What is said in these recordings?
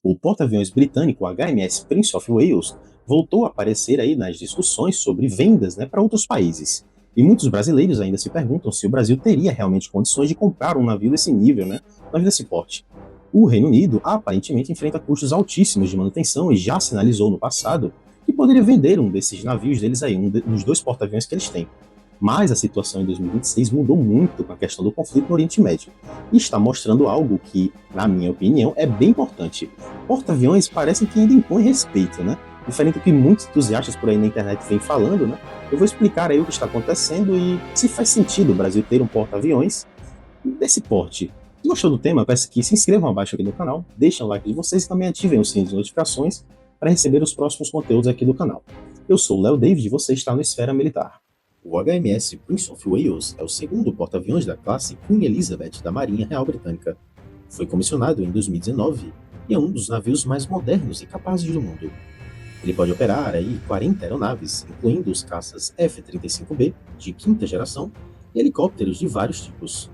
O porta-aviões britânico HMS Prince of Wales voltou a aparecer aí nas discussões sobre vendas, né, para outros países. E muitos brasileiros ainda se perguntam se o Brasil teria realmente condições de comprar um navio desse nível, né, um navio desse porte. O Reino Unido aparentemente enfrenta custos altíssimos de manutenção e já sinalizou no passado que poderia vender um desses navios deles aí, dos dois porta-aviões que eles têm. Mas a situação em 2026 mudou muito com a questão do conflito no Oriente Médio e está mostrando algo que, na minha opinião, é bem importante. Porta-aviões parecem que ainda impõem respeito, né? Diferente do que muitos entusiastas por aí na internet vêm falando, né? Eu vou explicar aí o que está acontecendo e se faz sentido o Brasil ter um porta-aviões desse porte. Se gostou do tema, peço que se inscrevam abaixo aqui do canal, deixem o like de vocês e também ativem o sininho de notificações para receber os próximos conteúdos aqui do canal. Eu sou o Léo David e você está no Esfera Militar. O HMS Prince of Wales é o segundo porta-aviões da classe Queen Elizabeth da Marinha Real Britânica. Foi comissionado em 2019 e é um dos navios mais modernos e capazes do mundo. Ele pode operar aí 40 aeronaves, incluindo os caças F-35B de quinta geração e helicópteros de vários tipos.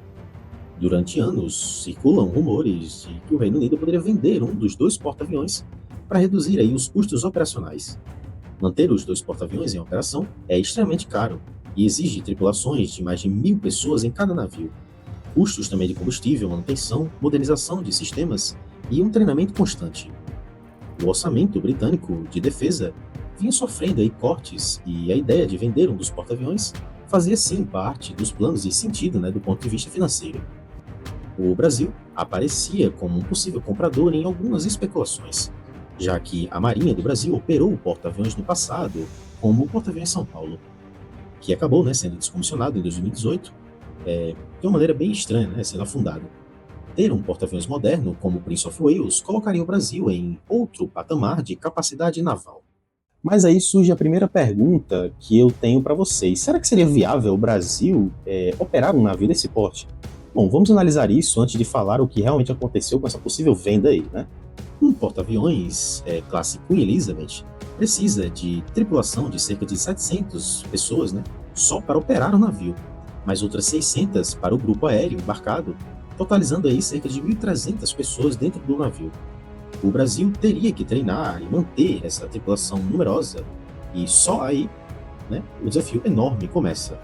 Durante anos, circulam rumores de que o Reino Unido poderia vender um dos dois porta-aviões para reduzir aí os custos operacionais. Manter os dois porta-aviões em operação é extremamente caro e exige tripulações de mais de 1.000 pessoas em cada navio. Custos também de combustível, manutenção, modernização de sistemas e um treinamento constante. O orçamento britânico de defesa vinha sofrendo aí cortes e a ideia de vender um dos porta-aviões fazia sim parte dos planos e sentido, do ponto de vista financeiro. O Brasil aparecia como um possível comprador em algumas especulações, já que a Marinha do Brasil operou o porta-aviões no passado como o porta-aviões São Paulo, que acabou sendo descomissionado em 2018, de uma maneira bem estranha, sendo afundado. Ter um porta-aviões moderno como o Prince of Wales colocaria o Brasil em outro patamar de capacidade naval. Mas aí surge a primeira pergunta que eu tenho para vocês. Será que seria viável o Brasil operar um navio desse porte? Bom, vamos analisar isso antes de falar o que realmente aconteceu com essa possível venda aí, né? Um porta-aviões classe Queen Elizabeth precisa de tripulação de cerca de 700 pessoas, só para operar o navio, mais outras 600 para o grupo aéreo embarcado, totalizando aí cerca de 1.300 pessoas dentro do navio. O Brasil teria que treinar e manter essa tripulação numerosa, e só aí, o desafio enorme começa.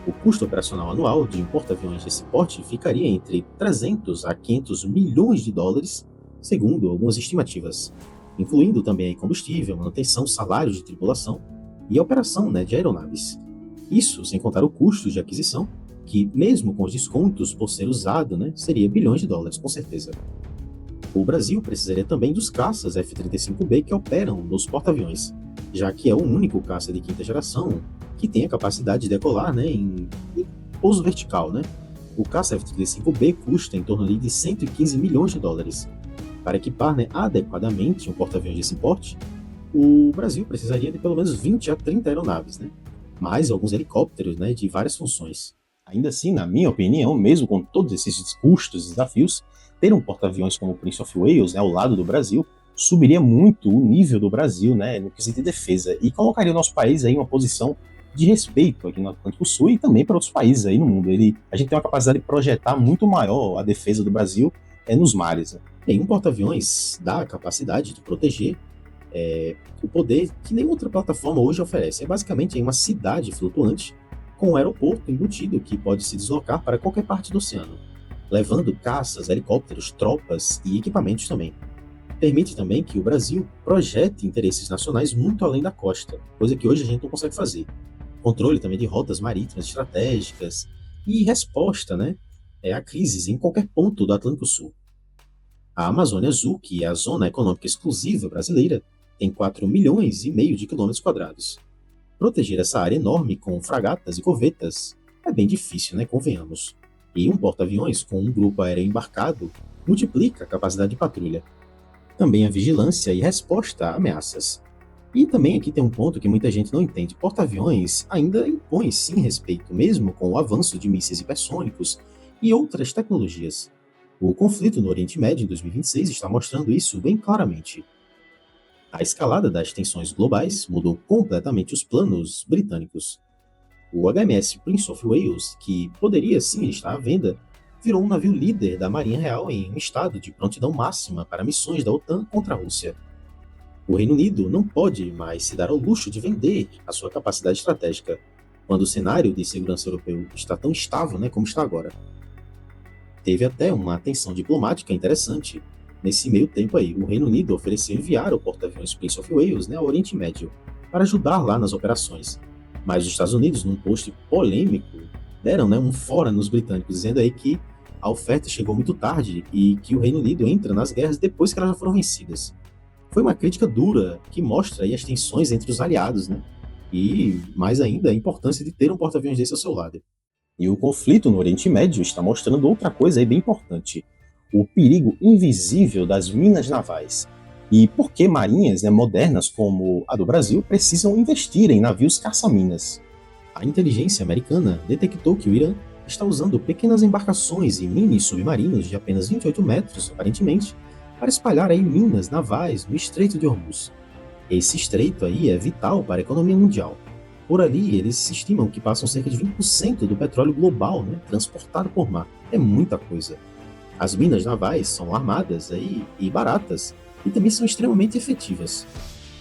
O custo operacional anual de um porta-aviões desse porte ficaria entre 300 a 500 milhões de dólares, segundo algumas estimativas, incluindo também combustível, manutenção, salários de tripulação e a operação de aeronaves. Isso sem contar o custo de aquisição, que mesmo com os descontos por ser usado, seria bilhões de dólares com certeza. O Brasil precisaria também dos caças F-35B que operam nos porta-aviões, já que é o único caça de quinta geração que tem a capacidade de decolar em pouso vertical. O caça F-35B custa em torno ali de 115 milhões de dólares. Para equipar adequadamente um porta-aviões desse porte, o Brasil precisaria de pelo menos 20 a 30 aeronaves, mais alguns helicópteros de várias funções. Ainda assim, na minha opinião, mesmo com todos esses custos e desafios, ter um porta-aviões como o Prince of Wales ao lado do Brasil subiria muito o nível do Brasil no quesito de defesa e colocaria o nosso país aí em uma posição de respeito aqui no Atlântico Sul e também para outros países aí no mundo. A gente tem uma capacidade de projetar muito maior a defesa do Brasil nos mares. Em um porta-aviões dá a capacidade de proteger o poder que nenhuma outra plataforma hoje oferece. É basicamente uma cidade flutuante com um aeroporto embutido que pode se deslocar para qualquer parte do oceano, levando caças, helicópteros, tropas e equipamentos também. Permite também que o Brasil projete interesses nacionais muito além da costa, coisa que hoje a gente não consegue fazer. Controle também de rotas marítimas estratégicas e resposta a crises em qualquer ponto do Atlântico Sul. A Amazônia Azul, que é a zona econômica exclusiva brasileira, tem 4,5 milhões de quilômetros quadrados. Proteger essa área enorme com fragatas e corvetas é bem difícil, convenhamos. E um porta-aviões com um grupo aéreo embarcado multiplica a capacidade de patrulha. Também a vigilância e resposta a ameaças. E também aqui tem um ponto que muita gente não entende. Porta-aviões ainda impõe sim respeito, mesmo com o avanço de mísseis hipersônicos e outras tecnologias. O conflito no Oriente Médio em 2026 está mostrando isso bem claramente. A escalada das tensões globais mudou completamente os planos britânicos. O HMS Prince of Wales, que poderia sim estar à venda, virou um navio líder da Marinha Real em um estado de prontidão máxima para missões da OTAN contra a Rússia. O Reino Unido não pode mais se dar ao luxo de vender a sua capacidade estratégica, quando o cenário de segurança europeu está tão estável, como está agora. Teve até uma tensão diplomática interessante. Nesse meio tempo aí, o Reino Unido ofereceu enviar o porta-aviões Prince of Wales, ao Oriente Médio, para ajudar lá nas operações. Mas os Estados Unidos, num post polêmico, deram um fora nos britânicos, dizendo aí que a oferta chegou muito tarde e que o Reino Unido entra nas guerras depois que elas já foram vencidas. Foi uma crítica dura que mostra aí as tensões entre os aliados, e mais ainda a importância de ter um porta-aviões desse ao seu lado. E o conflito no Oriente Médio está mostrando outra coisa aí bem importante: o perigo invisível das minas navais. E por que marinhas modernas como a do Brasil precisam investir em navios caça-minas? A inteligência americana detectou que o Irã está usando pequenas embarcações e mini-submarinos de apenas 28 metros, aparentemente, para espalhar aí minas navais no Estreito de Hormuz. Esse estreito aí é vital para a economia mundial. Por ali, eles estimam que passam cerca de 20% do petróleo global, transportado por mar. É muita coisa. As minas navais são armadas e baratas, e também são extremamente efetivas.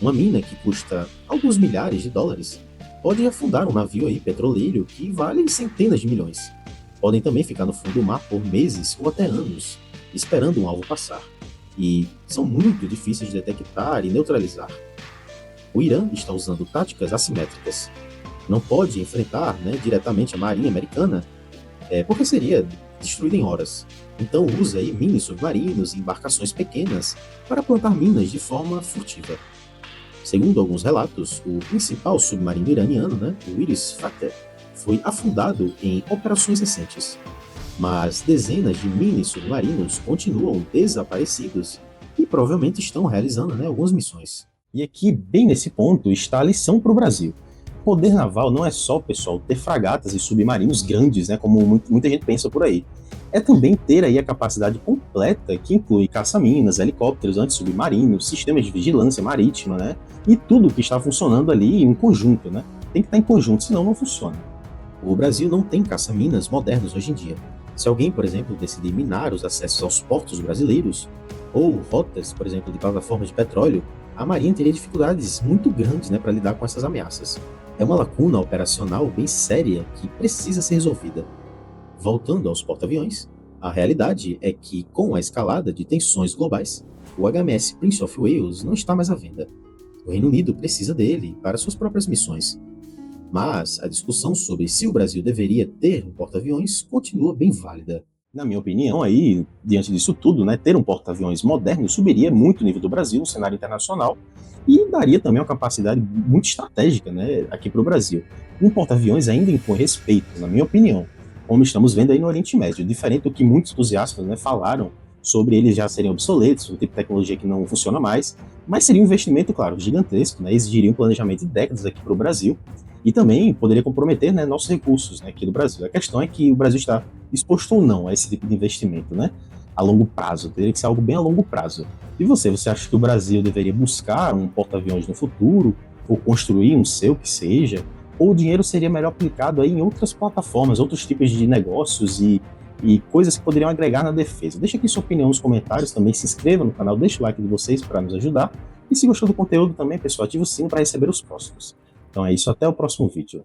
Uma mina que custa alguns milhares de dólares pode afundar um navio petroleiro que vale centenas de milhões. Podem também ficar no fundo do mar por meses ou até anos, esperando um alvo passar. E são muito difíceis de detectar e neutralizar. O Irã está usando táticas assimétricas. Não pode enfrentar diretamente a marinha americana, porque seria destruído em horas. Então usa mini submarinos e embarcações pequenas para plantar minas de forma furtiva. Segundo alguns relatos, o principal submarino iraniano, o Iris Fateh, foi afundado em operações recentes. Mas dezenas de mini submarinos continuam desaparecidos e provavelmente estão realizando algumas missões. E aqui, bem nesse ponto, está a lição para o Brasil. Poder naval não é só, pessoal, ter fragatas e submarinos grandes, como muita gente pensa por aí. É também ter aí a capacidade completa, que inclui caça-minas, helicópteros antissubmarinos, sistemas de vigilância marítima, e tudo que está funcionando ali em conjunto, Tem que estar em conjunto, senão não funciona. O Brasil não tem caça-minas modernos hoje em dia. Se alguém, por exemplo, decidir minar os acessos aos portos brasileiros, ou rotas, por exemplo, de plataformas de petróleo, a Marinha teria dificuldades muito grandes para lidar com essas ameaças. É uma lacuna operacional bem séria que precisa ser resolvida. Voltando aos porta-aviões, a realidade é que, com a escalada de tensões globais, o HMS Prince of Wales não está mais à venda. O Reino Unido precisa dele para suas próprias missões. Mas a discussão sobre se o Brasil deveria ter um porta-aviões continua bem válida. Na minha opinião, diante disso tudo, ter um porta-aviões moderno subiria muito o nível do Brasil no cenário internacional e daria também uma capacidade muito estratégica aqui para o Brasil. Um porta-aviões ainda impõe respeito, na minha opinião, como estamos vendo aí no Oriente Médio, diferente do que muitos entusiastas falaram sobre eles já serem obsoletos, um tipo de tecnologia que não funciona mais, mas seria um investimento, claro, gigantesco, exigiria um planejamento de décadas aqui para o Brasil e também poderia comprometer nossos recursos aqui do Brasil. A questão é que o Brasil está disposto ou não a esse tipo de investimento, a longo prazo, teria que ser algo bem a longo prazo. E você acha que o Brasil deveria buscar um porta-aviões no futuro, ou construir um seu que seja, ou o dinheiro seria melhor aplicado em outras plataformas, outros tipos de negócios e coisas que poderiam agregar na defesa? Deixa aqui sua opinião nos comentários, também se inscreva no canal, deixa o like de vocês para nos ajudar, e se gostou do conteúdo também, pessoal, ative o sino para receber os próximos. Então é isso, até o próximo vídeo.